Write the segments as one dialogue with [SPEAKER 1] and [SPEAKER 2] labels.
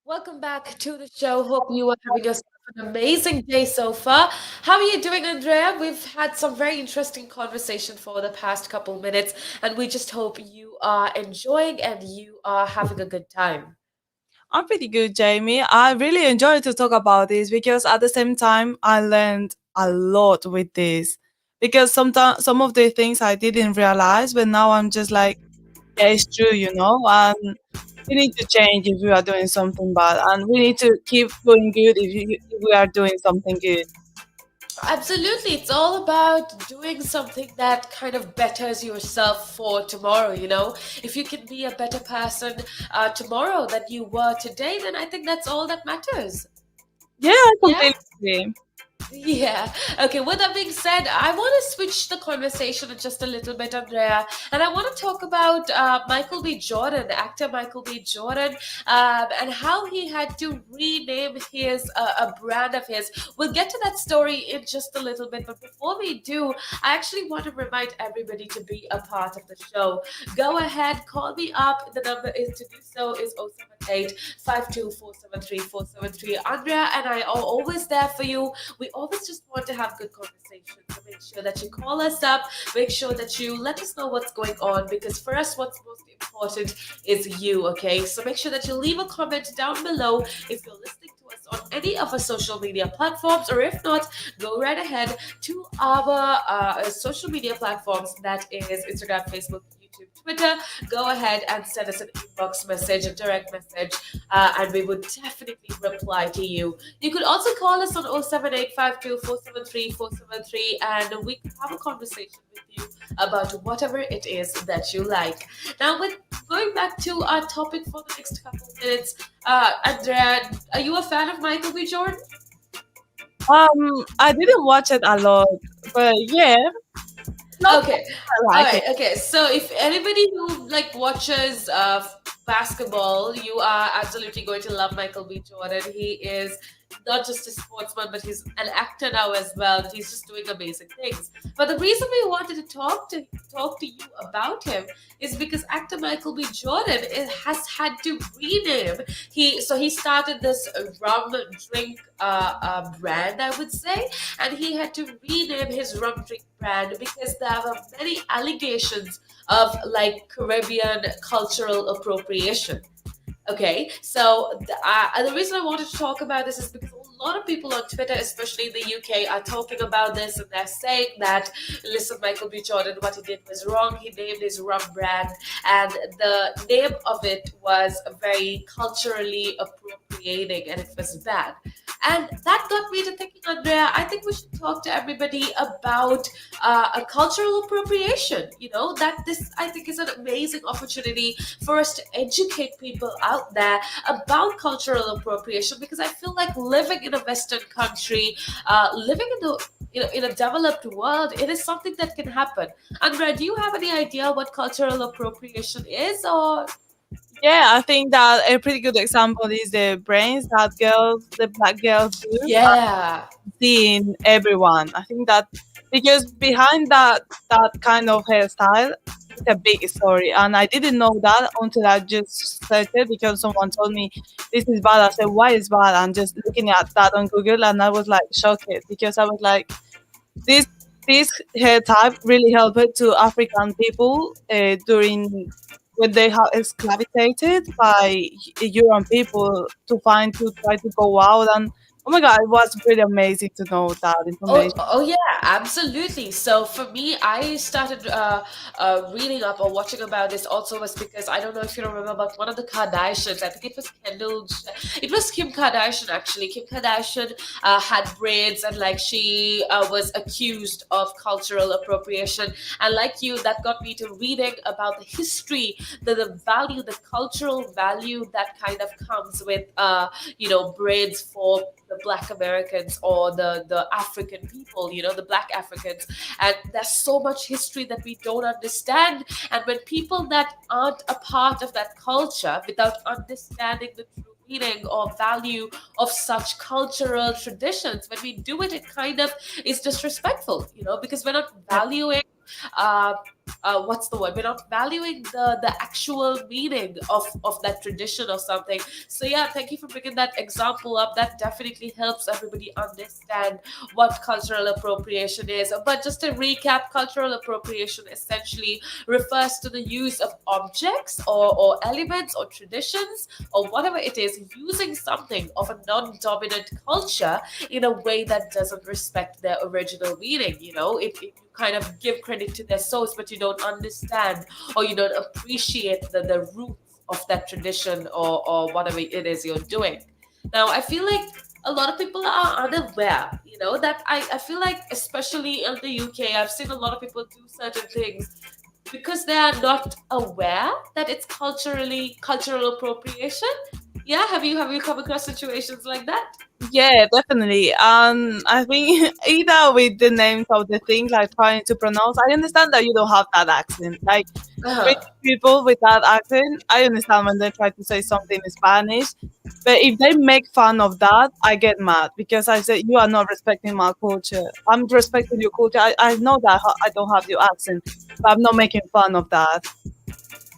[SPEAKER 1] Welcome back to the show. Hope you are having yourself an amazing day so far. How are you doing, Andrea? We've had some very interesting conversation for the past couple minutes, and we just hope you are enjoying and you are having a good time.
[SPEAKER 2] I'm pretty good, Jamie. I really enjoyed to talk about this because at the same time I learned a lot with this. Because sometimes some of the things I didn't realize, but now I'm just like, yeah, it's true, and we need to change if we are doing something bad, and we need to keep doing good if we are doing something good.
[SPEAKER 1] Absolutely. It's all about doing something that kind of betters yourself for tomorrow, you know? If you can be a better person tomorrow than you were today, then I think that's all that matters.
[SPEAKER 2] Yeah, I
[SPEAKER 1] Yeah?
[SPEAKER 2] completely agree.
[SPEAKER 1] Yeah. Okay. With that being said, I want to switch the conversation just a little bit, Andrea, and I want to talk about Michael B. Jordan, actor Michael B. Jordan, and how he had to rename his a brand of his. We'll get to that story in just a little bit, but before we do, I actually want to remind everybody to be a part of the show. Go ahead, call me up. The number is to do so is 078 Andrea and I are always there for you. We always just want to have good conversations. So make sure that you call us up. Make sure that you let us know what's going on because for us, what's most important is you, okay? So make sure that you leave a comment down below if you're listening to us on any of our social media platforms, or if not, go right ahead to our social media platforms that is Instagram, Facebook, YouTube, Twitter. Go ahead and send us an inbox message, a direct message, and we would definitely reply to you. You could also call us on 07852 and we could have a conversation with you about whatever it is that you like. Now, with going back to our topic for the next couple of minutes, Andrea, are you a fan of Michael B. Jordan?
[SPEAKER 2] I didn't watch it a lot, but yeah, not
[SPEAKER 1] Okay.
[SPEAKER 2] I
[SPEAKER 1] All
[SPEAKER 2] like
[SPEAKER 1] right.
[SPEAKER 2] it.
[SPEAKER 1] Okay. So if anybody who like watches basketball, you are absolutely going to love Michael B. Jordan. He is not just a sportsman, but he's an actor now as well. He's just doing amazing things. But the reason we wanted to talk to you about him is because actor Michael B. Jordan has had to rename. He started this rum drink brand, I would say, and he had to rename his rum drink brand because there were many allegations of like Caribbean cultural appropriation. Okay, so the reason I wanted to talk about this is because a lot of people on Twitter, especially in the UK, are talking about this and they're saying that, listen, Michael B. Jordan, what he did was wrong. He named his rum brand, and the name of it was very culturally appropriating and it was bad. And that got me to thinking, Andrea, I think we should talk to everybody about a cultural appropriation. You know, that this, I think, is an amazing opportunity for us to educate people out there about cultural appropriation because I feel like living in a Western country, living in the in a developed world, it is something that can happen. Andrea, do you have any idea what cultural appropriation is, or
[SPEAKER 2] Yeah, I think that a pretty good example is the brains that the black girls do,
[SPEAKER 1] yeah?
[SPEAKER 2] seeing everyone. I think that because behind that kind of hairstyle is a big story, and I didn't know that until I just searched it because someone told me this is bad. I said, "Why is bad?" And just looking at that on Google, and I was like shocked because I was like, this this hair type really helped to African people during when they have esclavated by European people to try to go out. And oh my god, it was really amazing to know that
[SPEAKER 1] Oh,
[SPEAKER 2] information.
[SPEAKER 1] oh yeah, absolutely. So for me, I started reading up or watching about this also was because I don't know if you remember, but one of the Kardashians, I think it was it was Kim Kardashian actually. Kim Kardashian had braids and like she was accused of cultural appropriation. And like you, that got me to reading about the history, the value, the cultural value that kind of comes with braids for the Black Americans or the African people, you know, the Black Africans. And there's so much history that we don't understand. And when people that aren't a part of that culture, without understanding the true meaning or value of such cultural traditions, when we do it, it kind of is disrespectful, you know, because we're not valuing. Uh, what's the word, we're not valuing the actual meaning of that tradition or something. So yeah, thank you for bringing that example up. That definitely helps everybody understand what cultural appropriation is. But just to recap, cultural appropriation essentially refers to the use of objects or elements or traditions or whatever it is, using something of a non-dominant culture in a way that doesn't respect their original meaning. It you kind of give credit to their source, but you don't understand or you don't appreciate the roots of that tradition or whatever it is you're doing. Now, I feel like a lot of people are unaware, that I feel like, especially in the UK, I've seen a lot of people do certain things because they are not aware that it's cultural appropriation. Yeah, have you come across situations like that?
[SPEAKER 2] Yeah, definitely. I think either with the names of the things like trying to pronounce, I understand that you don't have that accent. Like British
[SPEAKER 1] Uh-huh.
[SPEAKER 2] people with that accent, I understand when they try to say something in Spanish. But if they make fun of that, I get mad because I say you are not respecting my culture. I'm respecting your culture. I know that I don't have your accent, but I'm not making fun of that.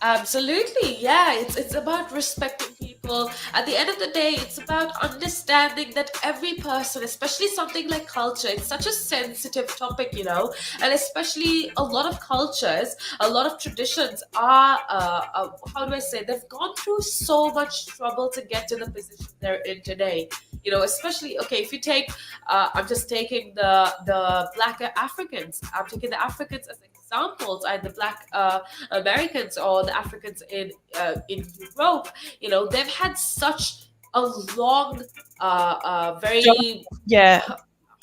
[SPEAKER 1] Absolutely, yeah. It's about respecting people. At the end of the day, it's about understanding that every person, especially something like culture, it's such a sensitive topic, and especially a lot of cultures, a lot of traditions are, how do I say, they've gone through so much trouble to get to the position they're in today. Especially, okay, if you take, I'm just taking the Black Africans. I'm taking the Africans as examples, and the Black Americans or the Africans in Europe. They've had such a long,
[SPEAKER 2] Just,
[SPEAKER 1] very
[SPEAKER 2] yeah,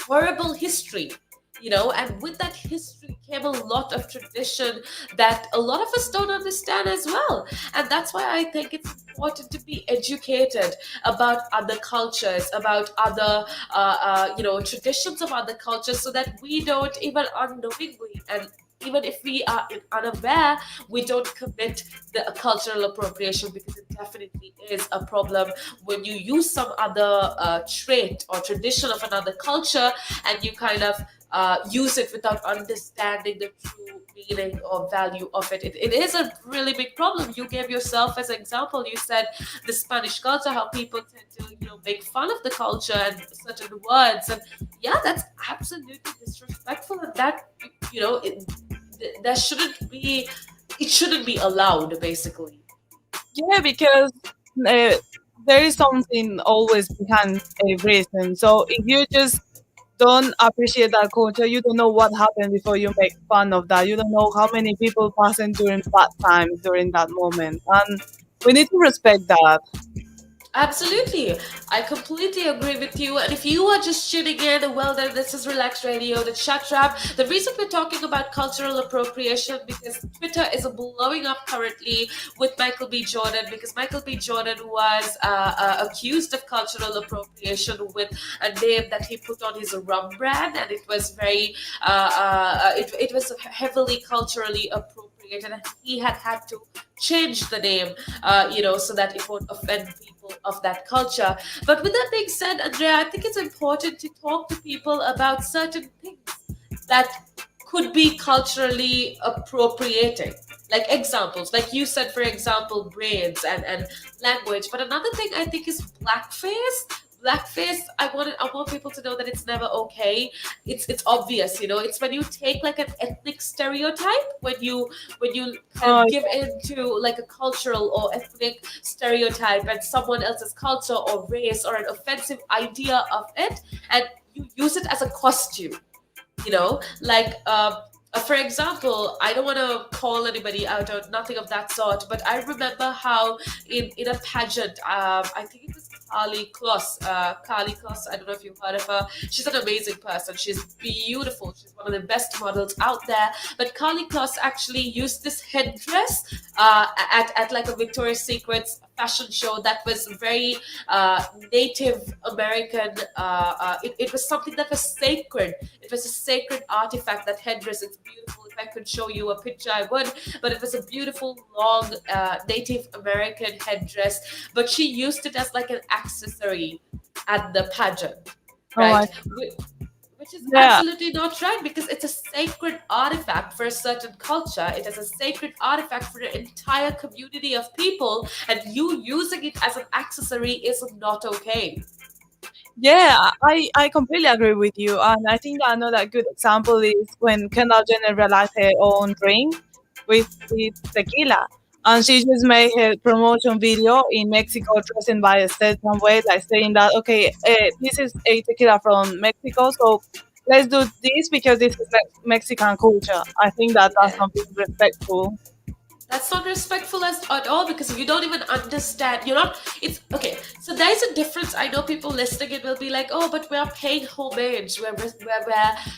[SPEAKER 1] horrible history. And with that history came a lot of tradition that a lot of us don't understand as well. And that's why I think it's important to be educated about other cultures, about other traditions of other cultures, so that we don't, even unknowingly, and even if we are unaware, we don't commit the cultural appropriation, because it definitely is a problem when you use some other trait or tradition of another culture, and you kind of use it without understanding the true meaning or value of it. It is a really big problem. You gave yourself as an example. You said the Spanish culture, how people tend to, make fun of the culture and certain words, and yeah, that's absolutely disrespectful, and that, that shouldn't be. It shouldn't be allowed, basically.
[SPEAKER 2] yeah, because uh, there is something always behind a reason. So if you just don't appreciate that culture, you don't know what happened before you make fun of that. You don't know how many people passing during bad times during that moment, and we need to respect that.
[SPEAKER 1] Absolutely. I completely agree with you. And if you are just tuning in, well, then this is Relax Radio, the chat trap. The reason we're talking about cultural appropriation, because Twitter is blowing up currently with Michael B. Jordan, because Michael B. Jordan was accused of cultural appropriation with a name that he put on his rum brand, and it was it was heavily culturally appropriated, and he had to change the name, so that it won't offend people of that culture. But with that being said, Andrea, I think it's important to talk to people about certain things that could be culturally appropriating. Like examples, like you said, for example, braids and language. But another thing I think is blackface. Blackface, I want people to know that it's never okay. It's obvious, it's when you take like an ethnic stereotype, when you kind
[SPEAKER 2] Oh,
[SPEAKER 1] of give into like a cultural or ethnic stereotype and someone else's culture or race or an offensive idea of it, and you use it as a costume. Like, for example, I don't want to call anybody out or nothing of that sort, but I remember how in a pageant, I think it was Carly Kloss, I don't know if you've heard of her. She's an amazing person. She's beautiful. She's one of the best models out there. But Carly Kloss actually used this headdress at like a Victoria's Secrets fashion show that was very Native American. It was something that was sacred. It was a sacred artifact, that headdress. It's beautiful. If I could show you a picture, I would. But it was a beautiful, long Native American headdress. But she used it as like an accessory at the pageant,
[SPEAKER 2] oh,
[SPEAKER 1] right? Which which is
[SPEAKER 2] Yeah.
[SPEAKER 1] absolutely not right because it's a sacred artifact for a certain culture. It is a sacred artifact for an entire community of people, and you using it as an accessory is not okay.
[SPEAKER 2] Yeah, I completely agree with you. And I think another good example is when Kendall Jenner realized her own drink with tequila. And she just made her promotion video in Mexico dressing by a certain way, like saying that, okay, this is a tequila from Mexico, so let's do this because this is Mexican culture. I think that that's
[SPEAKER 1] Yeah.
[SPEAKER 2] not being respectful.
[SPEAKER 1] That's not respectful at all because you don't even understand. You're not. It's okay. So there's a difference. I know people listening it will be like, oh, but we're paying homage. We're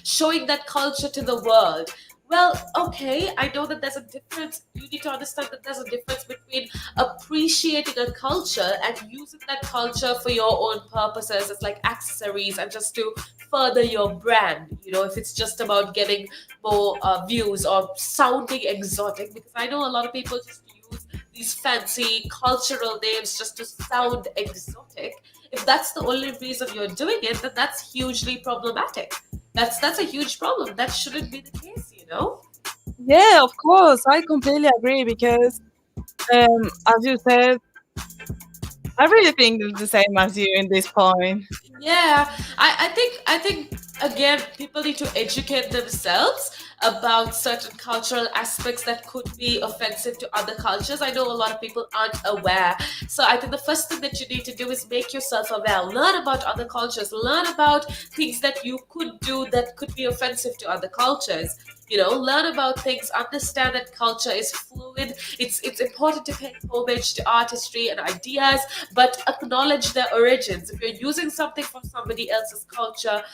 [SPEAKER 1] showing that culture to the world. Well, okay, I know that there's a difference. You need to understand that there's a difference between appreciating a culture and using that culture for your own purposes as like accessories and just to further your brand. You know, if it's just about getting more views or sounding exotic, because I know a lot of people just use these fancy cultural names just to sound exotic. If that's the only reason you're doing it, then that's hugely problematic. That's a huge problem. That shouldn't be the case, you know?
[SPEAKER 2] Yeah, of course, I completely agree because, as you said, I really think it's the same as you in this point.
[SPEAKER 1] Yeah, I think again people need to educate themselves about certain cultural aspects that could be offensive to other cultures. I know a lot of people aren't aware. So I think the first thing that you need to do is make yourself aware. Learn about other cultures. Learn about things that you could do that could be offensive to other cultures. You know, learn about things, understand that culture is fluid. It's important to pay homage to artistry and ideas, but acknowledge their origins. If you're using something from somebody else's culture,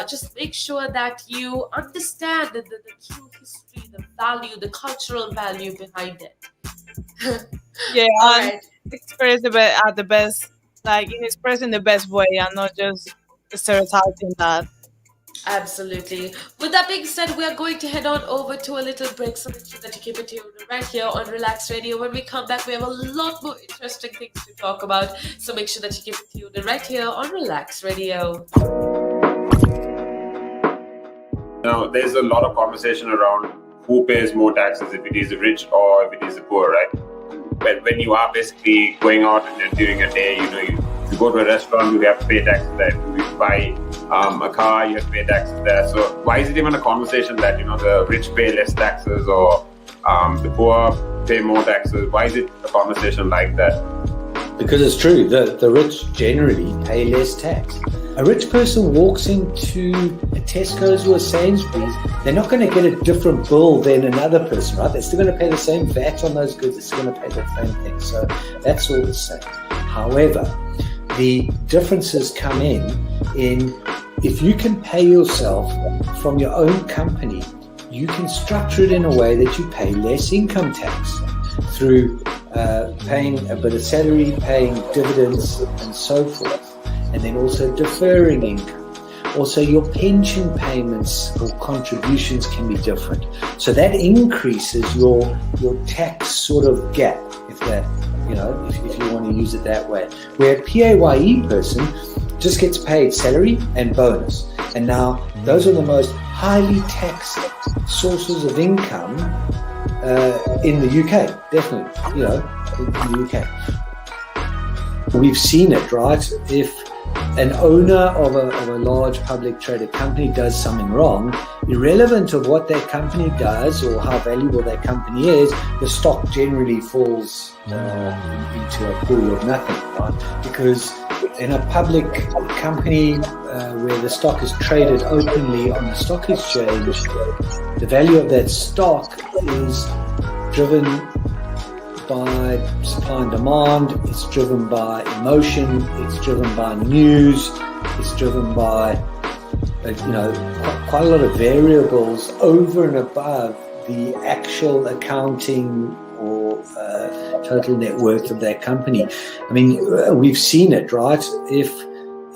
[SPEAKER 1] just make sure that you understand the true history, the value, the cultural value behind it.
[SPEAKER 2] Yeah,
[SPEAKER 1] All
[SPEAKER 2] and
[SPEAKER 1] right.
[SPEAKER 2] express the best at the best, like in expressing the best way, and not just stereotyping that.
[SPEAKER 1] Absolutely. With that being said, we are going to head on over to a little break, so make sure that you keep it tuned right here on Relax Radio. When we come back, we have a lot more interesting things to talk about, so make sure that you keep it tuned right here on Relax Radio.
[SPEAKER 3] Now, there's a lot of conversation around who pays more taxes, if it is the rich or if it is the poor, right? But when you are basically going out and during a day, you go to a restaurant, you have to pay taxes there. If you buy a car, you have to pay taxes there. So why is it even a conversation that, the rich pay less taxes or the poor pay more taxes? Why is it a conversation like that?
[SPEAKER 4] Because it's true, the rich generally pay less tax. A rich person walks into a Tesco's or a Sainsbury's, they're not going to get a different bill than another person, right? They're still going to pay the same VAT on those goods, they're still going to pay the same thing. So that's all the same. However, the differences come in if you can pay yourself from your own company, you can structure it in a way that you pay less income tax through paying a bit of salary, paying dividends and so forth, and then also deferring income. Also, your pension payments or contributions can be different. So that increases your tax sort of gap, if you want to use it that way. Where a PAYE person just gets paid salary and bonus. And now those are the most highly taxed sources of income in the UK, definitely, in the UK. We've seen it, right? If an owner of a large public traded company does something wrong, irrelevant of what that company does or how valuable that company is, the stock generally falls into a pool of nothing, right? Because in a public company where the stock is traded openly on the stock exchange, the value of that stock is driven by supply and demand, it's driven by emotion, it's driven by news, it's driven by quite a lot of variables over and above the actual accounting or total net worth of that company. I mean, we've seen it, right? If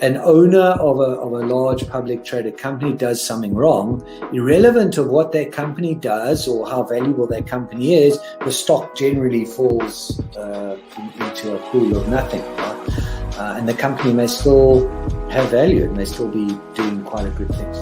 [SPEAKER 4] an owner of a large public traded company does something wrong, irrelevant of what that company does or how valuable that company is, the stock generally falls into a pool of nothing, right? And the company may still have value and they still be doing quite a good things.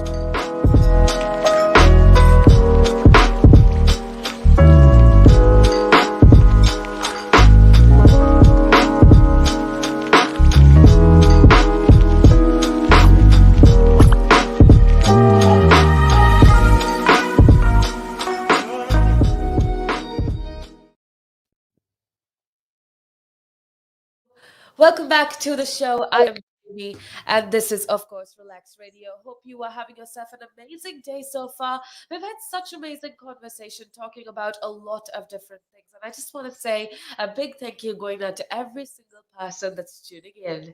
[SPEAKER 1] Welcome back to the show. I am Jamie, and this is, of course, Relax Radio. Hope you are having yourself an amazing day so far. We've had such amazing conversation talking about a lot of different things, and I just want to say a big thank you going out to every single person that's tuning in.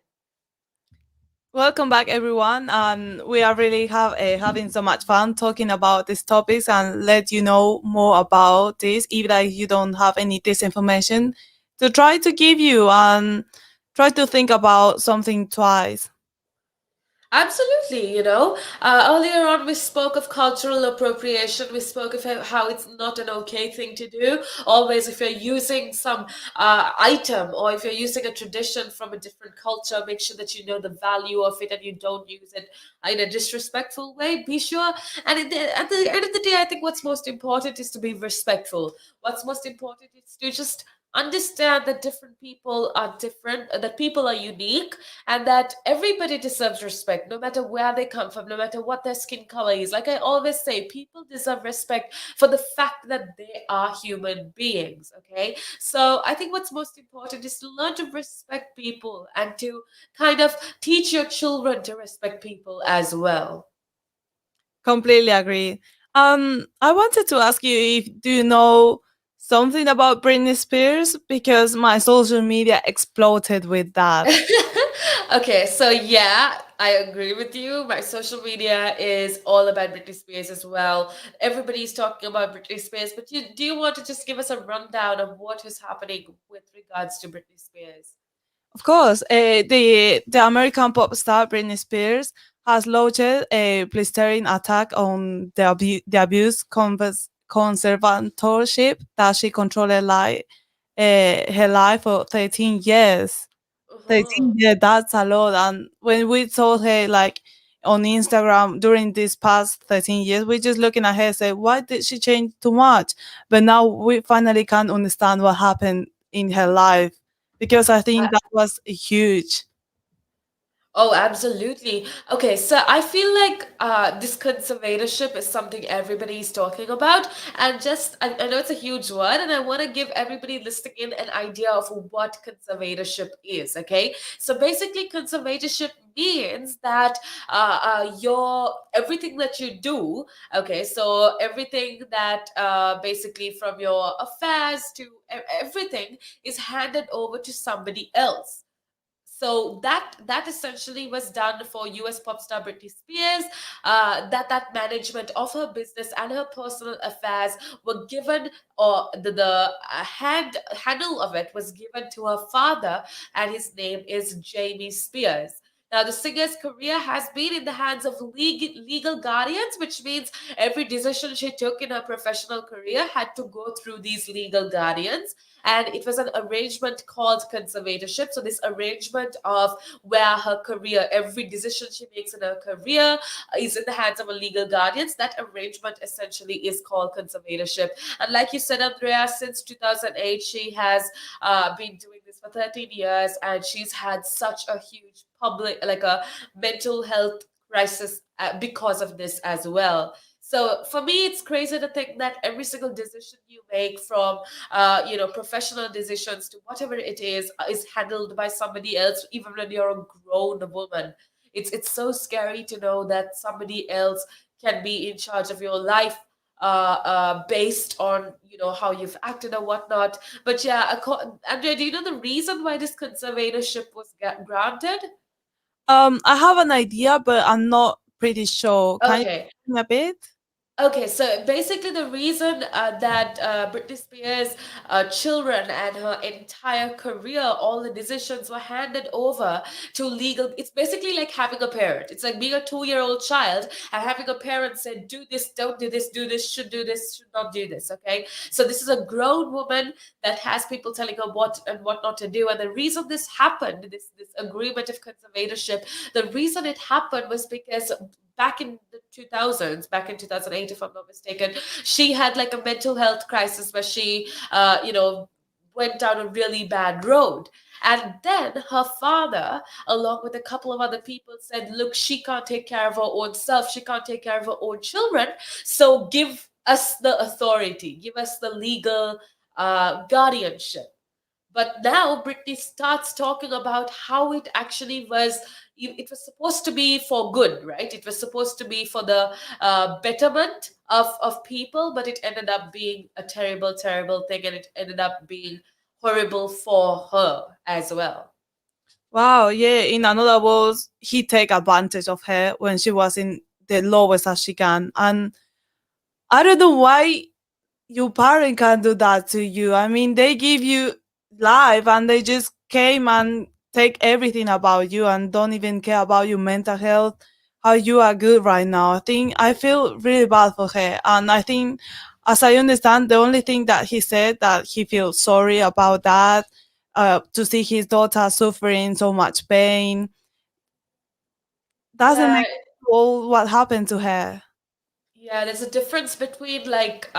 [SPEAKER 2] Welcome back, everyone. And we are really having so much fun talking about these topics and let you know more about this, even if you don't have any disinformation, to try to give you and try to think about something twice.
[SPEAKER 1] Absolutely, earlier on we spoke of cultural appropriation. We spoke of how it's not an okay thing to do. Always, if you're using some item or if you're using a tradition from a different culture, make sure that you know the value of it and you don't use it in a disrespectful way. Be sure. And at the end of the day, I think what's most important is to be respectful. What's most important is to just understand that different people are different, that people are unique, and that everybody deserves respect no matter where they come from, no matter what their skin color is. Like I always say, people deserve respect for the fact that they are human beings. Okay, so I think what's most important is to learn to respect people and to kind of teach your children to respect people as well.
[SPEAKER 2] Completely agree. I wanted to ask you if do you know something about Britney Spears because my social media exploded with that.
[SPEAKER 1] Okay, so yeah, I agree with you. My social media is all about Britney Spears as well. Everybody's talking about Britney Spears, but do you want to just give us a rundown of what is happening with regards to Britney Spears?
[SPEAKER 2] Of course, the American pop star Britney Spears has launched a blistering attack on the abuse conservatorship that she controlled her life for 13 years. 13
[SPEAKER 1] Uh-huh.
[SPEAKER 2] years, that's a lot. And when we told her like on Instagram during these past 13 years, we just looking at her and say, why did she change too much? But now we finally can understand what happened in her life because I think that was huge.
[SPEAKER 1] Oh, absolutely. Okay, so I feel like this conservatorship is something everybody is talking about. And just, I know it's a huge word, and I want to give everybody listening in an idea of what conservatorship is. Okay, so basically, conservatorship means that your everything that you do, okay, so everything that basically from your affairs to everything is handed over to somebody else. So that essentially was done for US pop star Britney Spears. That management of her business and her personal affairs were given, or the handle of it was given to her father, and his name is Jamie Spears. Now, the singer's career has been in the hands of legal guardians, which means every decision she took in her professional career had to go through these legal guardians. And it was an arrangement called conservatorship. So, this arrangement of where her career, every decision she makes in her career is in the hands of a legal guardians. That arrangement essentially is called conservatorship. And like you said, Andrea, since 2008, she has been doing this for 13 years, and she's had such a huge public, like a mental health crisis because of this as well. So for me, it's crazy to think that every single decision you make, from professional decisions to whatever it is handled by somebody else, even when you're a grown woman. It's so scary to know that somebody else can be in charge of your life based on how you've acted or whatnot. But yeah, Andrea, do you know the reason why this conservatorship was granted?
[SPEAKER 2] I have an idea, but I'm not pretty sure. Can you
[SPEAKER 1] Okay.
[SPEAKER 2] explain a bit?
[SPEAKER 1] Okay, so basically, the reason that Britney Spears' children and her entire career, all the decisions were handed over to legal. It's basically like having a parent. It's like being a 2-year-old child and having a parent say, "Do this, don't do this, should do this, should not do this." Okay, so this is a grown woman that has people telling her what and what not to do. And the reason this happened, this agreement of conservatorship, the reason it happened was because back in the 2000s, back in 2008, if I'm not mistaken, she had like a mental health crisis where she, went down a really bad road. And then her father, along with a couple of other people, said, "Look, she can't take care of her own self. She can't take care of her own children. So give us the authority, give us the legal guardianship." But now Britney starts talking about how it actually was. It was supposed to be for good, right? It was supposed to be for the betterment of people, but it ended up being a terrible, terrible thing, and it ended up being horrible for her as well.
[SPEAKER 2] Wow, yeah. In another words, he take advantage of her when she was in the lowest as she can. And I don't know why your parent can do that to you. I mean, they give you life and they just came and take everything about you and don't even care about your mental health, how you are good right now. I think I feel really bad for her. And I think, as I understand, the only thing that he said that he feels sorry about that, to see his daughter suffering so much pain, doesn't
[SPEAKER 1] Yeah,
[SPEAKER 2] make all what happened to her.
[SPEAKER 1] yeah, there's a difference between like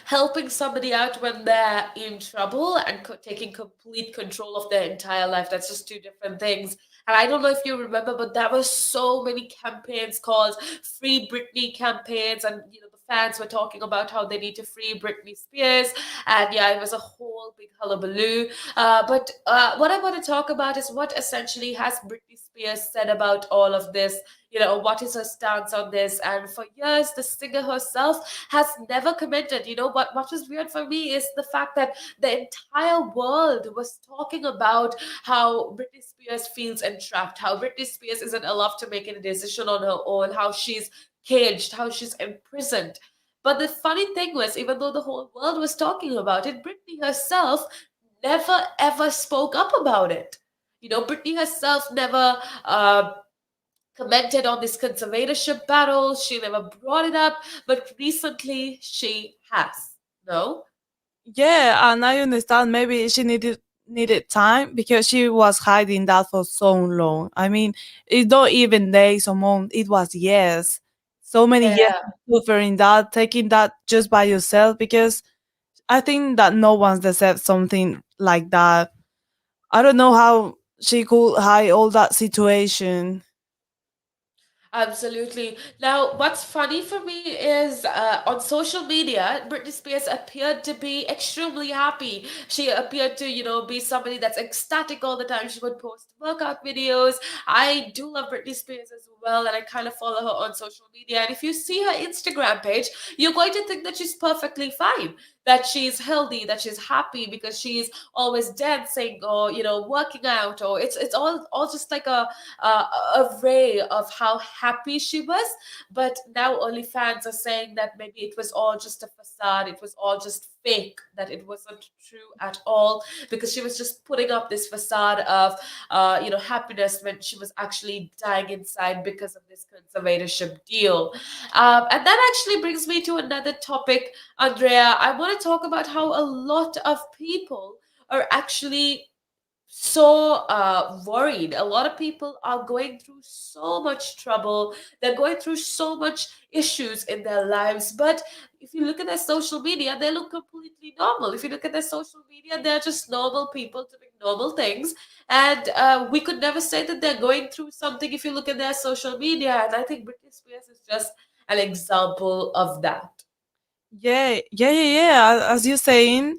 [SPEAKER 1] helping somebody out when they're in trouble and taking complete control of their entire life. That's just two different things. And I don't know if you remember, but there were so many campaigns called Free Britney campaigns, and the fans were talking about how they need to free Britney Spears, and yeah, it was a whole big hullabaloo. But what I want to talk about is what essentially has Britney Spears said about all of this. What is her stance on this? And for years, the singer herself has never commented. What was weird for me is the fact that the entire world was talking about how Britney Spears feels entrapped, how Britney Spears isn't allowed to make any decision on her own, how she's caged, how she's imprisoned. But the funny thing was, even though the whole world was talking about it, Britney herself never ever spoke up about it. Britney herself never commented on this conservatorship battle. She never brought it up, but recently she has. No?
[SPEAKER 2] Yeah, and I understand maybe she needed time because she was hiding that for so long. I mean, it's not even days or months, it was years. So many years
[SPEAKER 1] Yeah.
[SPEAKER 2] suffering that, taking that just by yourself because I think that no one's deserved something like that. I don't know how she could hide all that situation.
[SPEAKER 1] Absolutely. Now, what's funny for me is on social media, Britney Spears appeared to be extremely happy. She appeared to, be somebody that's ecstatic all the time. She would post workout videos. I do love Britney Spears as well, and I kind of follow her on social media. And if you see her Instagram page, you're going to think that she's perfectly fine, that she's healthy, that she's happy because she's always dancing or, working out, or it's all just like a array of how happy she was. But now OnlyFans are saying that maybe it was all just a facade, it was all just fake, that it wasn't true at all, because she was just putting up this facade of happiness when she was actually dying inside because of this conservatorship deal. And that actually brings me to another topic, Andrea. I want to talk about how a lot of people are actually so worried. A lot of people are going through so much trouble. They're going through so much issues in their lives. But if you look at their social media, they look completely normal. If you look at their social media, they're just normal people doing normal things. And we could never say that they're going through something if you look at their social media. And I think Britney Spears is just an example of that.
[SPEAKER 2] Yeah, yeah, yeah, yeah. As you're saying,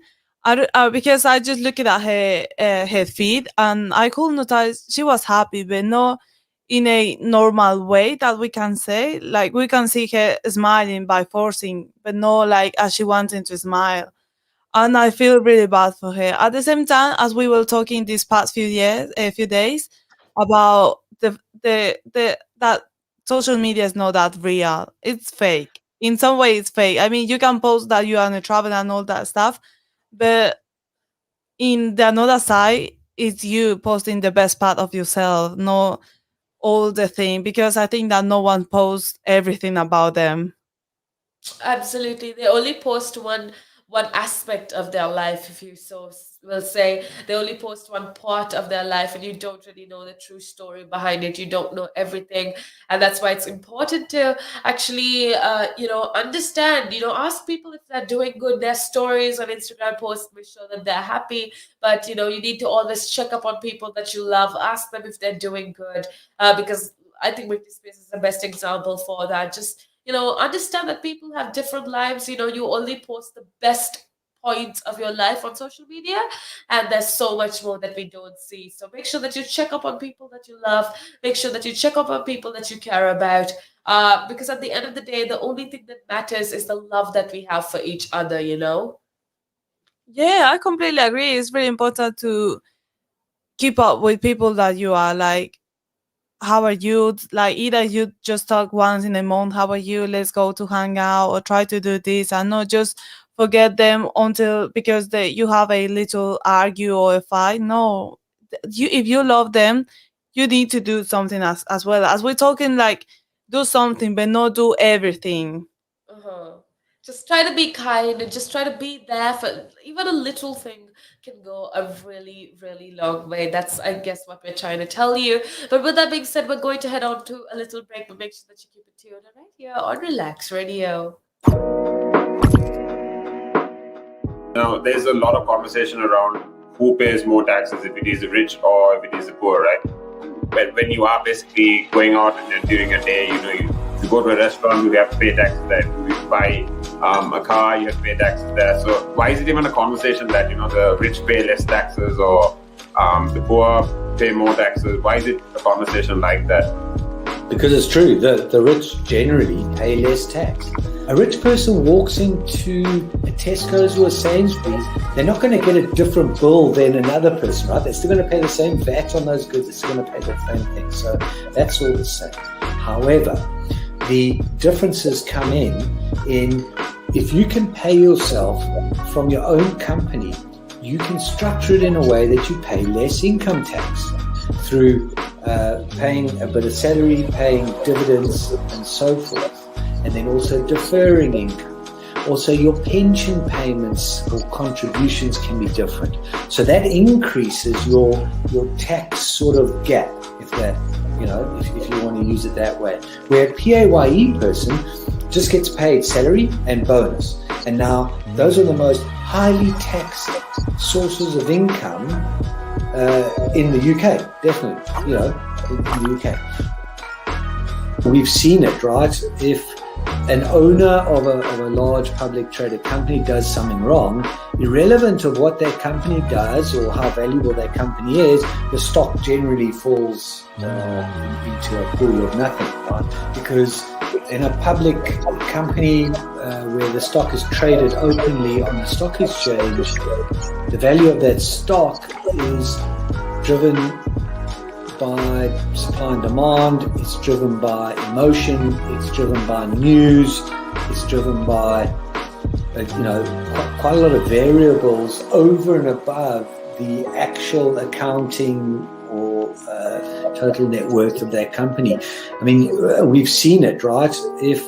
[SPEAKER 2] because I just looking at her feed and I could notice she was happy, but not in a normal way that we can say. Like we can see her smiling by forcing, but not like as she wanting to smile. And I feel really bad for her. At the same time, as we were talking these past few years, a few days, about the that social media is not that real. It's fake. in some way it's fake. I mean, you can post that you are on a travel and all that stuff, but in the another side, it's you posting the best part of yourself, not all the thing, because I think that no one posts everything about them.
[SPEAKER 1] Absolutely. They only post one aspect of their life, if you will say. They only post one part of their life, and you don't really know the true story behind it. You don't know everything. And that's why it's important to actually understand, ask people if they're doing good. Their stories on Instagram posts make sure that they're happy. But you need to always check up on people that you love. Ask them if they're doing good. Because I think Weekly Space is the best example for that. Just understand that people have different lives. You only post the best points of your life on social media, and there's so much more that we don't see. So make sure that you check up on people that you love. Make sure that you check up on people that you care about, because at the end of the day, the only thing that matters is the love that we have for each other.
[SPEAKER 2] Yeah, I completely agree. It's very important to keep up with people that you are like, how are you? Like, either you just talk once in a month, how are you? Let's go to hang out or try to do this, and not just forget them until because you have a little argue or a fight. No, if you love them, you need to do something as well. As we're talking, like, do something, but not do everything.
[SPEAKER 1] Uh-huh. Just try to be kind and just try to be there for even a little thing can go a really, really long way. That's, I guess, what we're trying to tell you. But with that being said, we're going to head on to a little break, but make sure that you keep it tuned right here on Relax Radio.
[SPEAKER 3] Now, there's a lot of conversation around who pays more taxes, if it is the rich or if it is the poor, right? When you are basically going out and then during a day, you go to a restaurant, you have to pay taxes there. If you buy a car, you have to pay taxes there. So why is it even a conversation that, the rich pay less taxes or the poor pay more taxes? Why is it a conversation like that?
[SPEAKER 4] Because it's true that the rich generally pay less tax. A rich person walks into a Tesco's or a Sainsbury's, they're not going to get a different bill than another person, right? They're still going to pay the same VAT on those goods. They're still going to pay the same thing. So that's all the same. However, the differences come in if you can pay yourself from your own company, you can structure it in a way that you pay less income tax through paying a bit of salary, paying dividends, and so forth, and then also deferring income. Also, your pension payments or contributions can be different. So that increases your tax sort of gap, if you want to use it that way. Where a PAYE person just gets paid salary and bonus. And now those are the most highly taxed sources of income in the UK, definitely, in the UK. We've seen it, right? If an owner of a large public traded company does something wrong, irrelevant of what that company does or how valuable that company is, the stock generally falls into a pool of nothing, right? Because in a public company where the stock is traded openly on the stock exchange, the value of that stock is driven by supply and demand, it's driven by emotion, it's driven by news, it's driven by quite a lot of variables over and above the actual accounting or total net worth of that company. I mean, we've seen it, right? If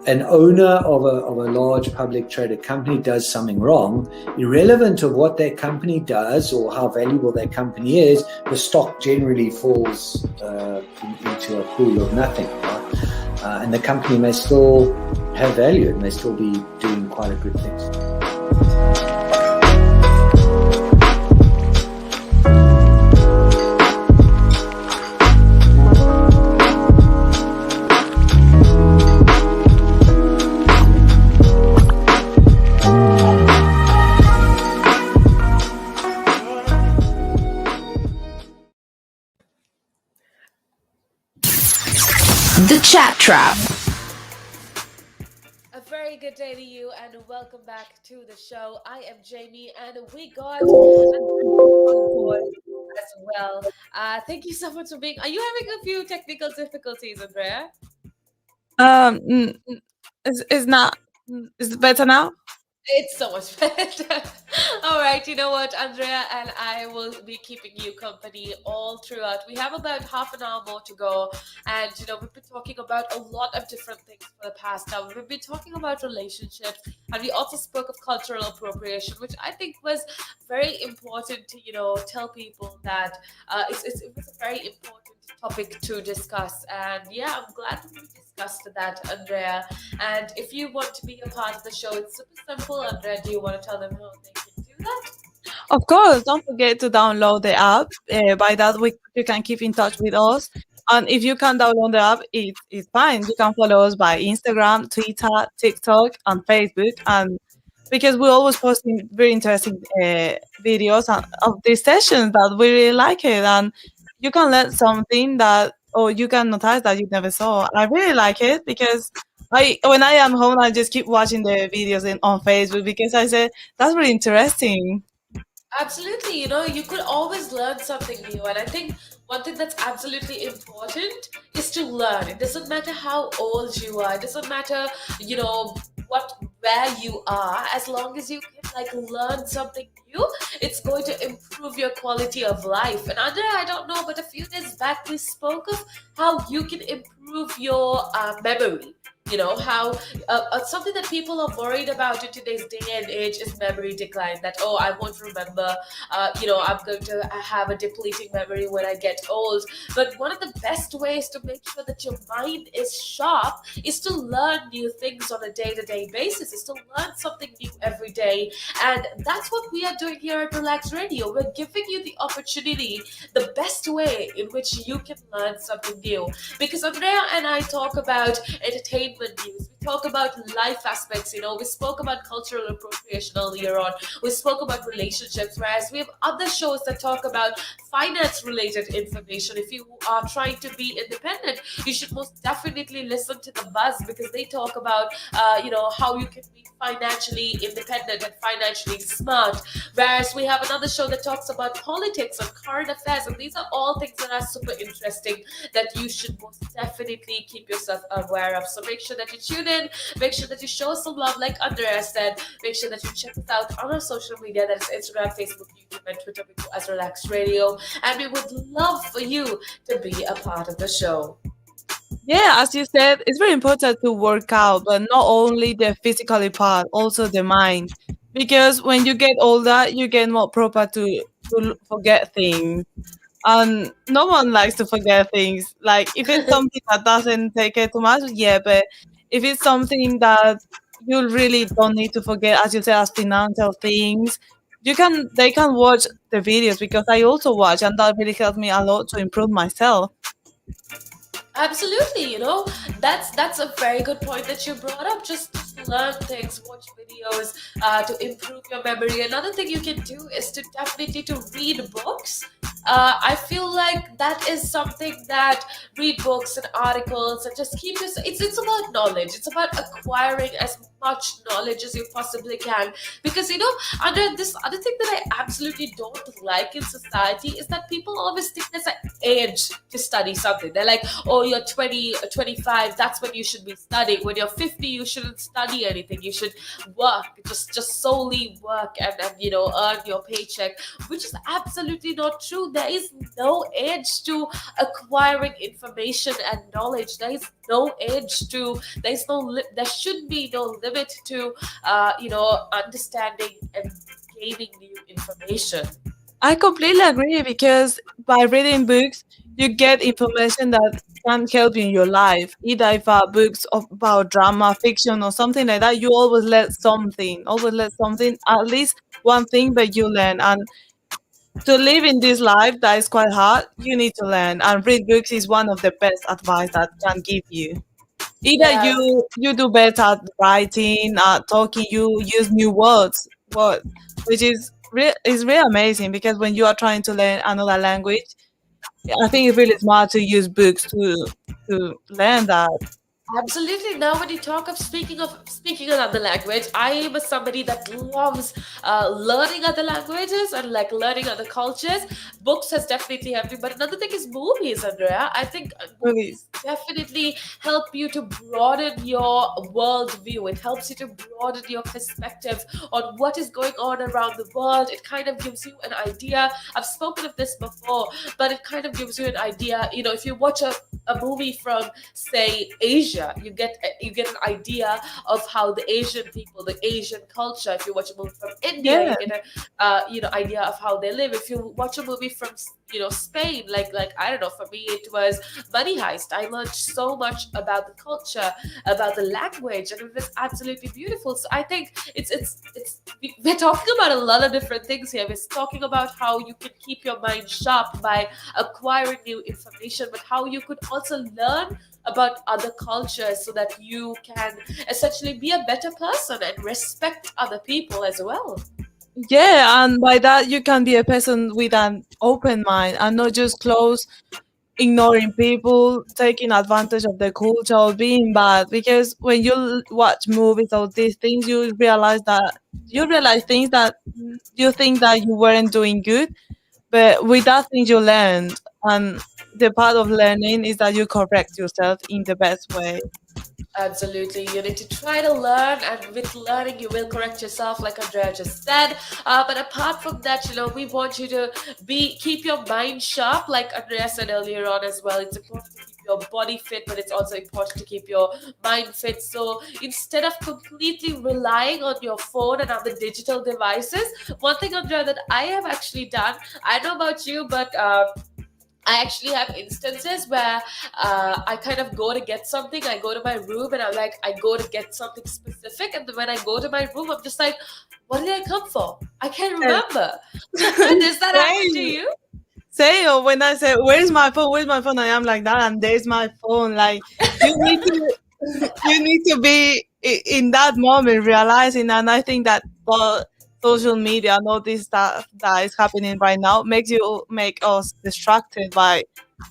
[SPEAKER 4] an owner of a large public traded company does something wrong, irrelevant of what that company does or how valuable that company is, the stock generally falls into a pool of nothing, right? And the company may still have value, it may still be doing quite a good things.
[SPEAKER 5] The Chat Trap.
[SPEAKER 1] A very good day to you, and welcome back to the show. I am Jamie, and we got on board as well. Thank you so much for being. Are you having a few technical difficulties, Andrea?
[SPEAKER 2] Is not is it better now?
[SPEAKER 1] It's so much better. All right, you know what, Andrea and I will be keeping you company all throughout. We have about half an hour more to go, and we've been talking about a lot of different things for the past hour. We've been talking about relationships, and we also spoke of cultural appropriation, which I think was very important to tell people that it was a very important topic to discuss. And yeah, I'm glad that we discussed that, Andrea. And if you want to be a part of the show, it's super simple. Andrea, do you want to tell them how they can do that?
[SPEAKER 2] Of course, don't forget to download the app. By that, you can keep in touch with us. And if you can download the app, it's fine. You can follow us by Instagram, Twitter, TikTok, and Facebook. And because we're always posting very interesting videos of these sessions that we really like it. And you can learn something that, or you can notice that you never saw. I really like it because when I am home, I just keep watching the videos on Facebook because I say that's really interesting.
[SPEAKER 1] Absolutely. You could always learn something new. And I think one thing that's absolutely important is to learn. It doesn't matter how old you are, it doesn't matter, where you are, as long as you can learn something new, it's going to improve your quality of life. And Andrea, I don't know, but a few days back we spoke of how you can improve your memory. How something that people are worried about in today's day and age is memory decline. That, oh, I won't remember. I'm going to have a depleting memory when I get old. But one of the best ways to make sure that your mind is sharp is to learn new things on a day-to-day basis. Is to learn something new every day, and that's what we are doing here at Relax Radio. We're giving you the opportunity, the best way in which you can learn something new. Because Andrea and I talk about entertainment news. We talk about life aspects. We spoke about cultural appropriation earlier on. We spoke about relationships, whereas we have other shows that talk about finance related information. If you are trying to be independent, you should most definitely listen to The Buzz, because they talk about, how you can be financially independent and financially smart. Whereas we have another show that talks about politics and current affairs. And these are all things that are super interesting that you should most definitely keep yourself aware of. So make sure that you tune in, make sure that you show some love, like Andrea said. Make sure that you check us out on our social media, that is Instagram, Facebook, YouTube, and Twitter. We go as Relax Radio, and we would love for you to be a part of the show.
[SPEAKER 2] Yeah, as you said, it's very important to work out, but not only the physically part, also the mind. Because when you get older, you get more proper to forget things. And no one likes to forget things. Like if it's something that doesn't take it too much, yeah, but if it's something that you really don't need to forget, as you said, as financial things, they can watch the videos because I also watch, and that really helped me a lot to improve myself.
[SPEAKER 1] Absolutely, that's a very good point that you brought up. Just learn things, watch videos to improve your memory. Another thing you can do is to definitely to read books. I feel like that is something that read books and articles and just keep this. It's about knowledge. It's about acquiring as much knowledge as you possibly can. Because under this other thing that I absolutely don't like in society is that people always think there's an age to study something. They're like, oh, you're 20 or 25, that's when you should be studying. When you're 50, you shouldn't study anything. You should work, just solely work, and earn your paycheck, which is absolutely not true. There is no age to acquiring information and knowledge. There should be no limit to understanding and gaining new information.
[SPEAKER 2] I completely agree because by reading books, you get information that can help you in your life. Either if books about drama, fiction, or something like that, you always let something, at least one thing that you learn. And to live in this life that is quite hard, you need to learn. And read books is one of the best advice that can give you. Either
[SPEAKER 1] Yeah.
[SPEAKER 2] you do better at writing, talking, you use new words, which is really amazing because when you are trying to learn another language, I think it's really smart to use books to learn that.
[SPEAKER 1] Absolutely. Now, when you talk of speaking another language, I am a somebody that loves learning other languages and like learning other cultures. Books has definitely helped me, but another thing is movies, Andrea. I think
[SPEAKER 2] Movies.
[SPEAKER 1] movies definitely help you to broaden your worldview. It helps you to broaden your perspective on what is going on around the world. It kind of gives you an idea. I've spoken of this before, but it kind of gives you an idea. You know, if you watch a movie from say Asia, you get an idea of how the Asian people, the Asian culture. If you watch a movie from India,
[SPEAKER 2] Yeah,
[SPEAKER 1] you get a idea of how they live. If you watch a movie from Spain, like I don't know, for me it was Money Heist. I learned so much about the culture, about the language, and it was absolutely beautiful. So I think we're talking about a lot of different things here. We're talking about how you can keep your mind sharp by acquiring new information, but how you could also learn about other cultures so that you can essentially be a better person and respect other people as well.
[SPEAKER 2] yeah, and by that you can be a person with an open mind and not just close, ignoring people, taking advantage of the culture, or being bad. Because when you watch movies or these things, you realize things that you think that you weren't doing good, but with that things you learned, and the part of learning is that you correct yourself in the best way.
[SPEAKER 1] Absolutely. You need to try to learn, and with learning, you will correct yourself, like Andrea just said. But apart from that, we want you to keep your mind sharp, like Andrea said earlier on as well. It's important to keep your body fit, but it's also important to keep your mind fit. So instead of completely relying on your phone and other digital devices, one thing, Andrea, that I have actually done, I don't know about you, but I actually have instances where I kind of go to get something. I go to my room and I go to get something specific. And then when I go to my room, I'm just like, what did I come for? I can't
[SPEAKER 2] Yes.
[SPEAKER 1] remember. Does that happen to
[SPEAKER 2] Same.
[SPEAKER 1] you?
[SPEAKER 2] Say, or when I say, "Where's my phone? Where's my phone?" I am like that, and there's my phone. Like you need to, you need to be in that moment realizing. And I think that social media and all this stuff that is happening right now make us distracted by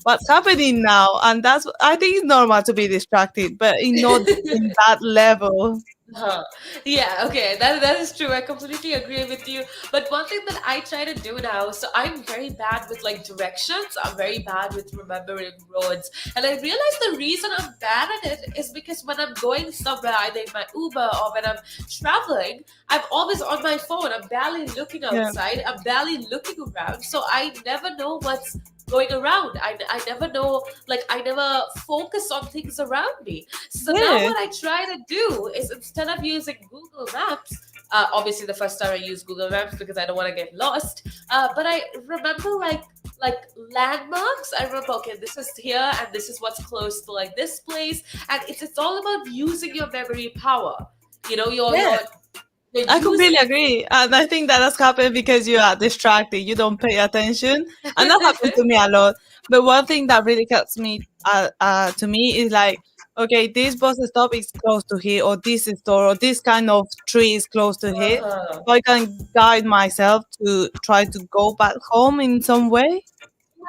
[SPEAKER 2] what's happening now, and I think it's normal to be distracted, but not in that level.
[SPEAKER 1] Huh. Yeah, okay, that is true. I completely agree with you. But one thing that I try to do now, so I'm very bad with like directions. I'm very bad with remembering roads. And I realize the reason I'm bad at it is because when I'm going somewhere, either in my Uber or when I'm traveling, I'm always on my phone. I'm barely looking
[SPEAKER 2] Yeah,
[SPEAKER 1] outside. I'm barely looking around. So I never know what's going around. I never know, like I never focus on things around me. So now
[SPEAKER 2] yeah,
[SPEAKER 1] what I try to do is instead of using Google Maps, obviously the first time I use Google Maps because I don't want to get lost. But I remember like landmarks. I remember, okay, this is here and this is what's close to like this place, and it's all about using your memory power. You know,
[SPEAKER 2] yeah.
[SPEAKER 1] you're
[SPEAKER 2] I
[SPEAKER 1] using.
[SPEAKER 2] completely agree. And I think that has happened because you are distracted, you don't pay attention. And that happens to me a lot. But one thing that really helps me to me is like, okay, this bus stop is close to here, or this store, or this kind of tree is close to here.
[SPEAKER 1] Uh-huh.
[SPEAKER 2] So I can guide myself to try to go back home in some way.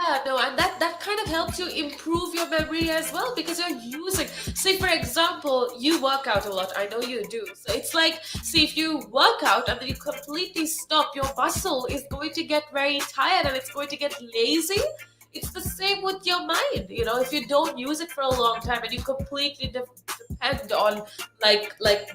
[SPEAKER 1] Yeah, no, and that kind of helps you improve your memory as well because you're using. Say, for example, you work out a lot. I know you do. So it's like, see, if you work out and then you completely stop, your muscle is going to get very tired and it's going to get lazy. It's the same with your mind. If you don't use it for a long time and you completely depend on like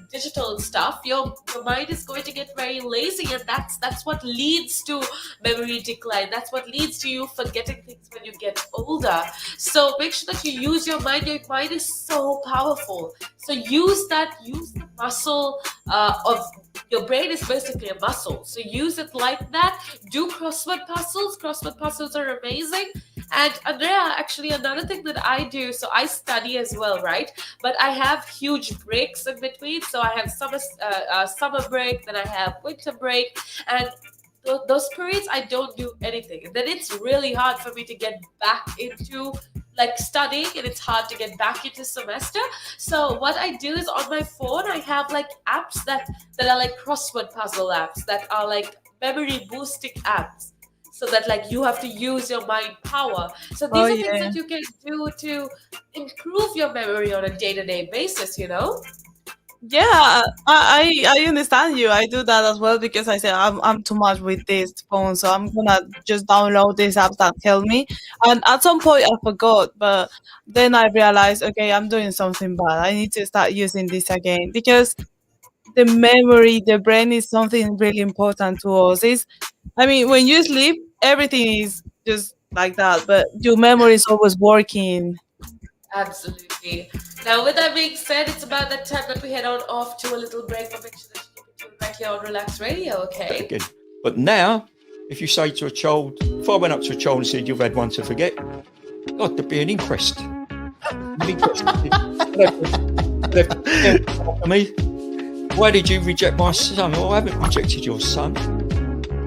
[SPEAKER 1] digital stuff, your mind is going to get very lazy, and that's what leads to memory decline. That's what leads to you forgetting things when you get older. So make sure that you use your mind. Your mind is so powerful. So use the muscle of your brain is basically a muscle. So use it like that. Do crossword puzzles. Crossword puzzles are amazing. And Andrea, actually, another thing that I do, so I study as well, right? But I have huge breaks in between. So I have summer break, then I have winter break, and those periods I don't do anything. And then it's really hard for me to get back into like studying, and it's hard to get back into semester. So what I do is on my phone I have like apps that are like crossword puzzle apps that are like memory boosting apps. so that like you have to use your mind power. So
[SPEAKER 2] Oh
[SPEAKER 1] these are things
[SPEAKER 2] yeah.
[SPEAKER 1] that you can do to improve your memory on a day-to-day basis, you know.
[SPEAKER 2] Yeah, I understand you. I do that as well because I say I'm too much with this phone, so I'm gonna just download these apps that help me. And at some point I forgot, but then I realized, okay, I'm doing something bad. I need to start using this again because the memory, the brain is something really important to us. Is I mean, when you sleep, everything is just like that, but your memory is always working.
[SPEAKER 1] Absolutely. Now, with that being said, it's about that time that we head on off to a little break, but make sure that you keep it tuned right here on Relax Radio, okay?
[SPEAKER 6] Again. But now, if you say to a child, if I went up to a child and said, you've had one to forget, God, there'd be an inquest. An inquest. They'd have to me, why did you reject my son? Oh, I haven't rejected your son.
[SPEAKER 7] I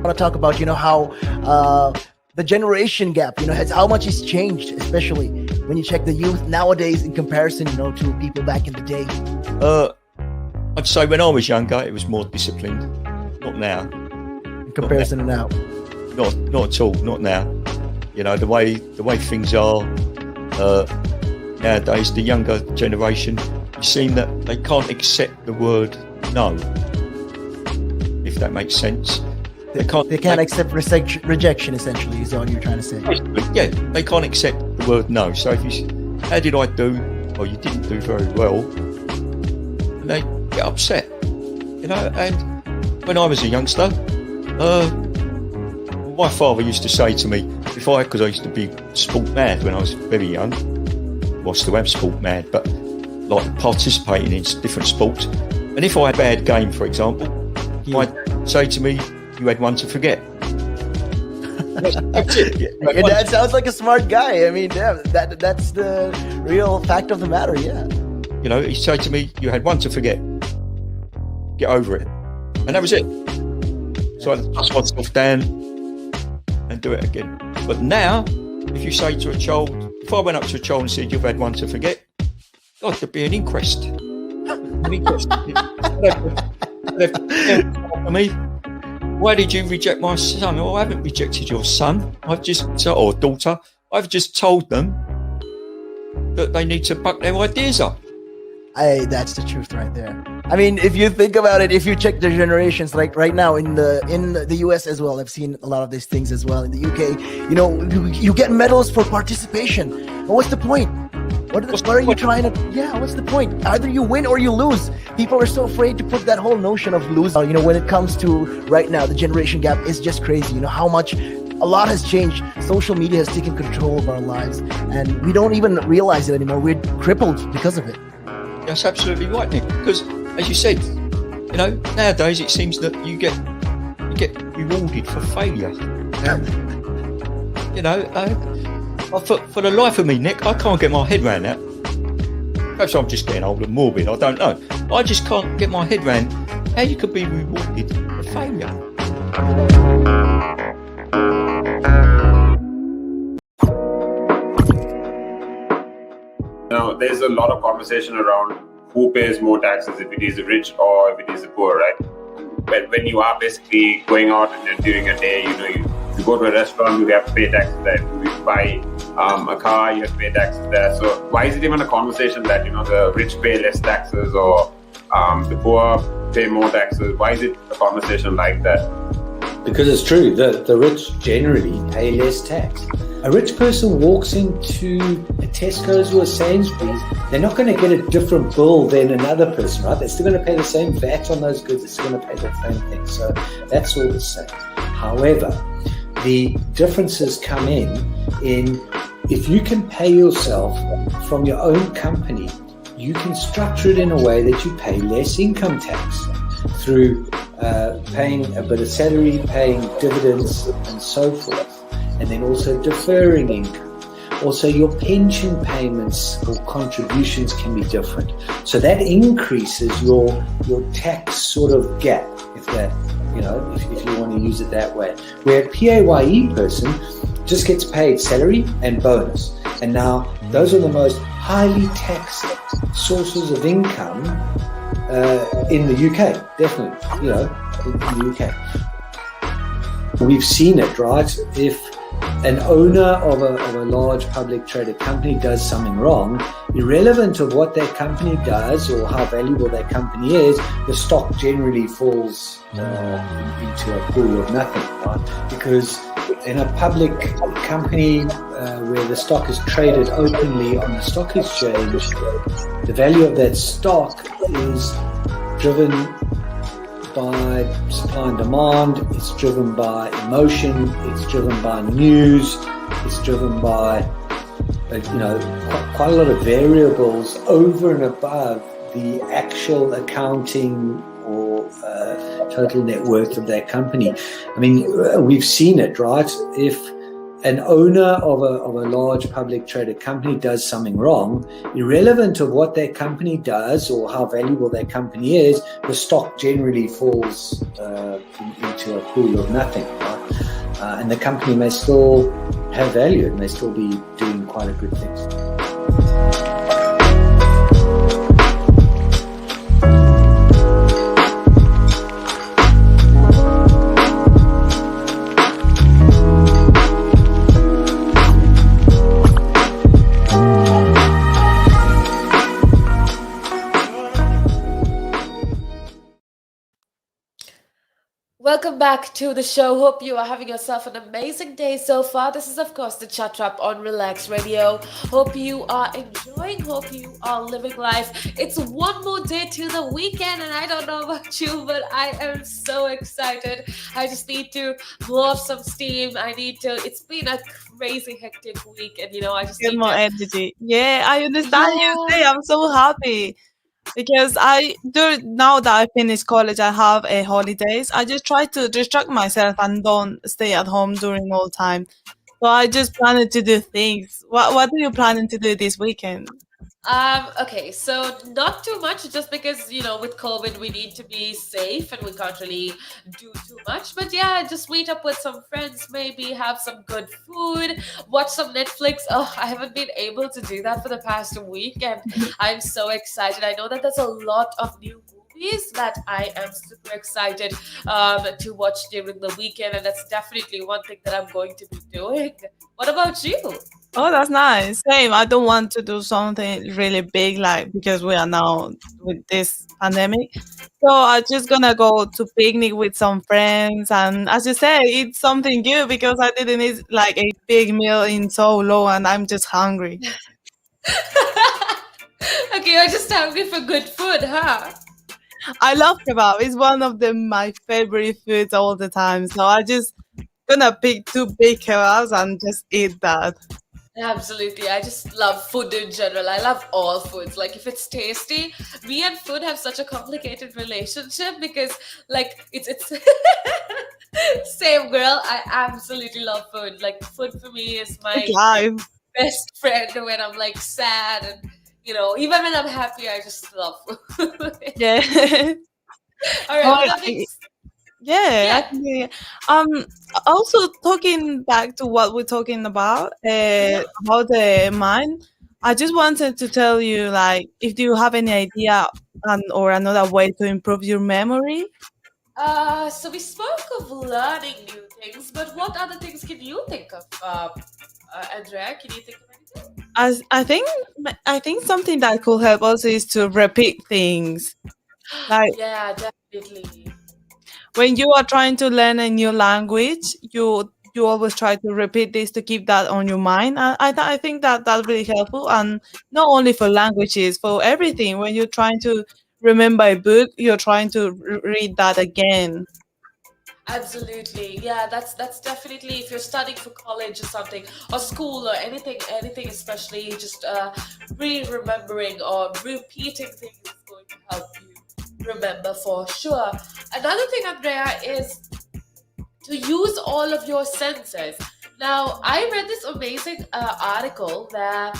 [SPEAKER 7] want to talk about, how the generation gap, has how much it's changed, especially when you check the youth nowadays in comparison, to people back in the day.
[SPEAKER 6] I'd say when I was younger, it was more disciplined. Not now.
[SPEAKER 7] In comparison to now.
[SPEAKER 6] Not at all. Not now. The way things are nowadays, the younger generation, you seem that they can't accept the word no. If that makes sense.
[SPEAKER 7] They can't accept rejection, essentially, is all you're trying to say.
[SPEAKER 6] Yeah, they can't accept the word no. So if you how did I do? Well, you didn't do very well. And they get upset. And when I was a youngster, my father used to say to me, because I used to be sport mad when I was very young. Well, I still am sport mad, but like participating in different sports. And if I had a bad game, for example, I'd say to me, you had one to forget. That's it.
[SPEAKER 7] Your dad sounds like a smart guy. I mean, yeah, that's the real fact of the matter, yeah.
[SPEAKER 6] He'd say to me, you had one to forget. Get over it. And that was it. So I'd dust myself down and do it again. But now, if you say to a child, if I went up to a child and said, you've had one to forget, God, there'd be an inquest. An inquest. They'd have to me, why did you reject my son? Oh, I haven't rejected your son. Or daughter. I've just told them that they need to buck their ideas up.
[SPEAKER 7] That's the truth right there. I mean, if you think about it, if you check the generations, like right now in the US as well, I've seen a lot of these things as well. In the UK, you get medals for participation. But what's the point? What are you trying to? Yeah, what's the point? Either you win or you lose. People are so afraid to put that whole notion of lose. When it comes to right now, the generation gap is just crazy. How much a lot has changed. Social media has taken control of our lives, and we don't even realize it anymore. We're crippled because of it.
[SPEAKER 6] That's absolutely right, Nick. Because as you said, nowadays it seems that you get rewarded for failure. For the life of me, Nick, I can't get my head around that. Perhaps I'm just getting old and morbid, I don't know. I just can't get my head around how you could be rewarded for failure.
[SPEAKER 3] There's a lot of conversation around who pays more taxes, if it is the rich or if it is the poor, right? When you are basically going out and during a day, you go to a restaurant, you have to pay taxes there. If you buy a car, you have to pay taxes there. So why is it even a conversation that, the rich pay less taxes or the poor pay more taxes? Why is it a conversation like that?
[SPEAKER 4] Because it's true that the rich generally pay less tax. A rich person walks into a Tesco's or a Sainsbury's, they're not going to get a different bill than another person, right? They're still going to pay the same VAT on those goods. They're still going to pay the same thing. So that's all the same. However, the differences come in if you can pay yourself from your own company, you can structure it in a way that you pay less income tax through paying a bit of salary, paying dividends and so forth. And then also deferring income. Also, your pension payments or contributions can be different. So that increases your tax sort of gap, if you want to use it that way. Where a PAYE person just gets paid salary and bonus. And now those are the most highly taxed sources of income in the UK, definitely, in the UK. We've seen it, right? If an owner of a large public traded company does something wrong, irrelevant of what that company does or how valuable that company is, the stock generally falls into a pool of nothing, right? Because in a public company where the stock is traded openly on the stock exchange, the value of that stock is driven by supply and demand, it's driven by emotion, it's driven by news, it's driven by quite a lot of variables over and above the actual accounting or total net worth of that company. I mean, we've seen it, right? If an owner of a large public traded company does something wrong, irrelevant of what that company does or how valuable that company is, the stock generally falls into a pool of nothing, right? And the company may still have value, it may still be doing quite a good things.
[SPEAKER 1] Welcome back to the show. Hope you are having yourself an amazing day so far. This is, of course, the Chat Trap on Relaks Radio. Hope you are enjoying. Hope you are living life. It's one more day to the weekend, and I don't know about you, but I am so excited. I just need to blow off some steam. It's been a crazy, hectic week, and I just
[SPEAKER 2] Get
[SPEAKER 1] need
[SPEAKER 2] more
[SPEAKER 1] to.
[SPEAKER 2] energy. Yeah, I understand you
[SPEAKER 1] Yeah.
[SPEAKER 2] say. I'm so happy. Because now that I finished college, I have a holidays. I just try to distract myself and don't stay at home during all time. So I just planning to do things. What are you planning to do this weekend?
[SPEAKER 1] Okay, so not too much, just because, with COVID, we need to be safe and we can't really do too much. But yeah, just meet up with some friends, maybe have some good food, watch some Netflix. Oh, I haven't been able to do that for the past week, and I'm so excited. I know that there's a lot of new movies that I am super excited to watch during the weekend, and that's definitely one thing that I'm going to be doing. What about you?
[SPEAKER 2] Oh, that's nice. Same. I don't want to do something really big, like because we are now with this pandemic. So I'm just gonna go to picnic with some friends, and as you say, eat something good because I didn't eat like a big meal in so long, and I'm just hungry.
[SPEAKER 1] Okay, you're just hungry for good food, huh?
[SPEAKER 2] I love kebab. It's one of my favorite foods all the time. So I just gonna pick two big kebabs and just eat that.
[SPEAKER 1] Absolutely. I just love food in general. I love all foods. Like, if it's tasty, me and food have such a complicated relationship because, like, it's same girl. I absolutely love food. Like, food for me is
[SPEAKER 2] It's
[SPEAKER 1] my
[SPEAKER 2] life.
[SPEAKER 1] best friend when I'm like sad, and even when I'm happy, I just love food.
[SPEAKER 2] Yeah.
[SPEAKER 1] All right.
[SPEAKER 2] Oh,
[SPEAKER 1] Well, that makes
[SPEAKER 2] yeah, I
[SPEAKER 1] yeah.
[SPEAKER 2] can hear you. Um, Also talking back to what we're talking about the mind, I just wanted to tell you, like, if you have any idea or another way to improve your memory.
[SPEAKER 1] So we spoke of learning new things, but what other things can you think of, Andrea? Can you think of anything?
[SPEAKER 2] As I think something that could help us is to repeat things. Like
[SPEAKER 1] Yeah, definitely.
[SPEAKER 2] when you are trying to learn a new language, you always try to repeat this to keep that on your mind. I think that that's really helpful, and not only for languages, for everything. When you're trying to remember a book, you're trying to read that again.
[SPEAKER 1] Absolutely. Yeah, that's definitely, if you're studying for college or something, or school or anything, especially just re-remembering or repeating things is going to help you remember for sure. Another thing, Andrea, is to use all of your senses. Now, I read this amazing article where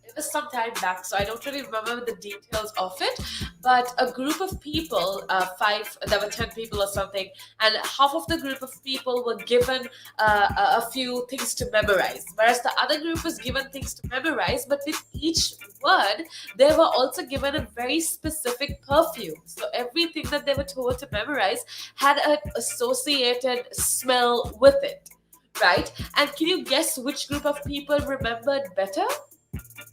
[SPEAKER 1] it was some time back, so I don't really remember the details of it. But a group of people, there were 10 people or something, and half of the group of people were given a few things to memorize, whereas the other group was given things to memorize, but with each word, they were also given a very specific perfume. So everything that they were told to memorize had an associated smell with it, right? And can you guess which group of people remembered better?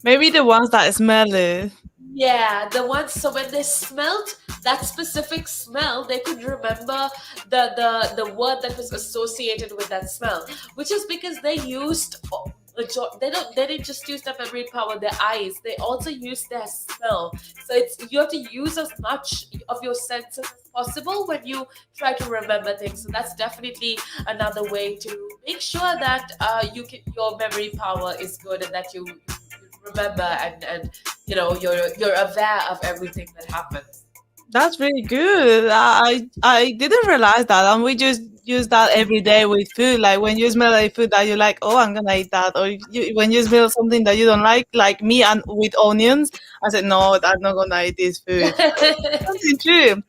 [SPEAKER 2] Maybe the ones that smell it.
[SPEAKER 1] Yeah, the ones. So when they smelt that specific smell, they could remember the word that was associated with that smell, which is because they used. They didn't just use their memory power, their eyes. They also use their smell. So it's you have to use as much of your senses as possible when you try to remember things. So that's definitely another way to make sure that your memory power is good and that you remember and you're aware of everything that happens.
[SPEAKER 2] That's really good. I didn't realize that, and we just use that every day with food. Like when you smell a food that you like, oh, I'm gonna eat that. Or when you smell something that you don't like me and with onions, I said, no, I'm not gonna eat this food. Something true.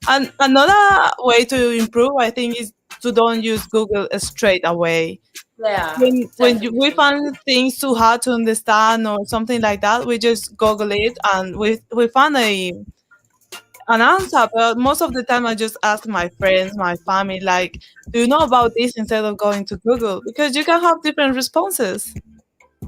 [SPEAKER 2] And another way to improve, I think, is to don't use Google straight away.
[SPEAKER 1] Yeah,
[SPEAKER 2] We
[SPEAKER 1] definitely.
[SPEAKER 2] find things too hard to understand or something like that, we just Google it and we find an answer. But most of the time, I just ask my friends, my family, like, "Do you know about this?" instead of going to Google, because you can have different responses.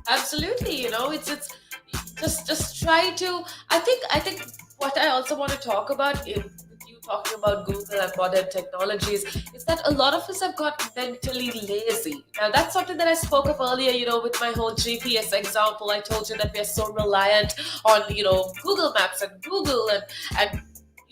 [SPEAKER 1] Absolutely, it's just try to. I think what I also want to talk about in with you talking about Google and modern technologies is that a lot of us have got mentally lazy. Now that's something that I spoke of earlier. With my whole GPS example, I told you that we are so reliant on Google Maps and Google and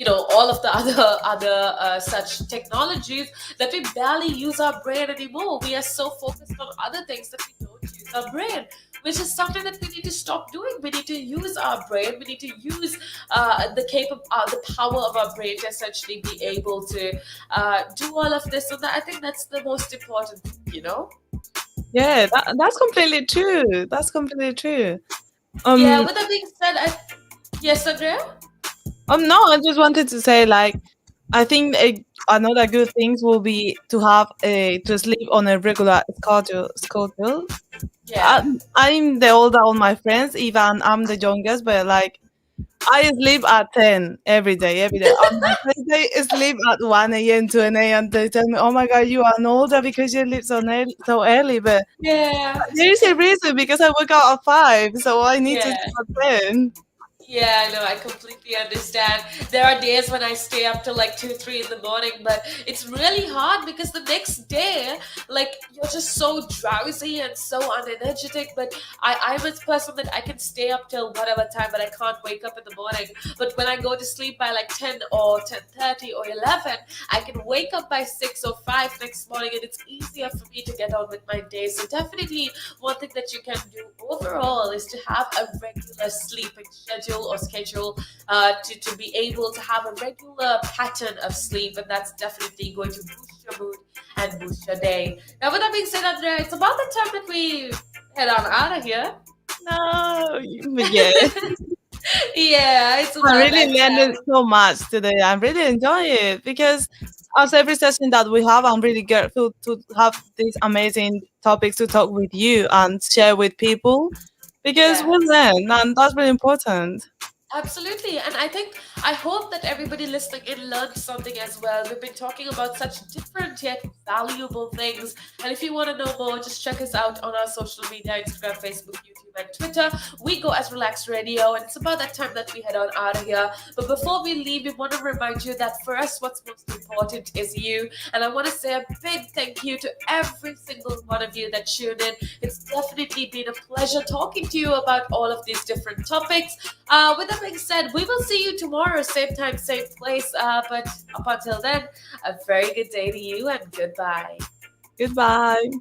[SPEAKER 1] all of the other such technologies that we barely use our brain anymore. We are so focused on other things that we don't use our brain, which is something that we need to stop doing. We need to use our brain. We need to use the power of our brain to essentially be able to do all of this. So I think that's the most important thing.
[SPEAKER 2] Yeah, that's completely true. That's completely true.
[SPEAKER 1] Yeah.
[SPEAKER 2] Um,
[SPEAKER 1] With that being said, yes, Andrea.
[SPEAKER 2] no, I just wanted to say, like, I think another good things will be to have to sleep on a regular schedule.
[SPEAKER 1] Yeah.
[SPEAKER 2] I'm the older of my friends, even I'm the youngest, but like I sleep at 10 every day, every day. On my first day, I sleep at 1 a.m., 2 a.m. They tell me, oh my God, you are older because you sleep so early. But
[SPEAKER 1] Yeah.
[SPEAKER 2] there is a reason because I wake up at 5, so I need to
[SPEAKER 1] Yeah.
[SPEAKER 2] sleep at 10.
[SPEAKER 1] Yeah, I know. I completely understand. There are days when I stay up till like 2, 3 in the morning, but it's really hard because the next day, like, you're just so drowsy and so unenergetic. But I'm a person that I can stay up till whatever time, but I can't wake up in the morning. But when I go to sleep by like 10 or 10:30 or 11, I can wake up by 6 or 5 next morning, and it's easier for me to get on with my day. So definitely, one thing that you can do overall is to have a regular sleeping schedule to be able to have a regular pattern of sleep, and that's definitely going to boost your mood and boost your day. Now, with that being said, Andrea, it's about the time that we head on out of here.
[SPEAKER 2] No, but yeah.
[SPEAKER 1] Yeah, it's
[SPEAKER 2] I
[SPEAKER 1] about that
[SPEAKER 2] really
[SPEAKER 1] time.
[SPEAKER 2] learned so much today. I really enjoy it because as every session that we have, I'm really grateful to have these amazing topics to talk with you and share with people because we
[SPEAKER 1] Yeah.
[SPEAKER 2] learn and that's really important.
[SPEAKER 1] Absolutely. And I hope that everybody listening in learned something as well. We've been talking about such different yet valuable things. And if you want to know more, just check us out on our social media, Instagram, Facebook, YouTube, and Twitter. We go as Relax Radio, and it's about that time that we head on out of here. But before we leave, we want to remind you that for us, what's most important is you. And I want to say a big thank you to every single one of you that tuned in. It's definitely been a pleasure talking to you about all of these different topics. With that being said, we will see you tomorrow, same time, same place. But up until then, a very good day to you and goodbye.
[SPEAKER 2] Goodbye.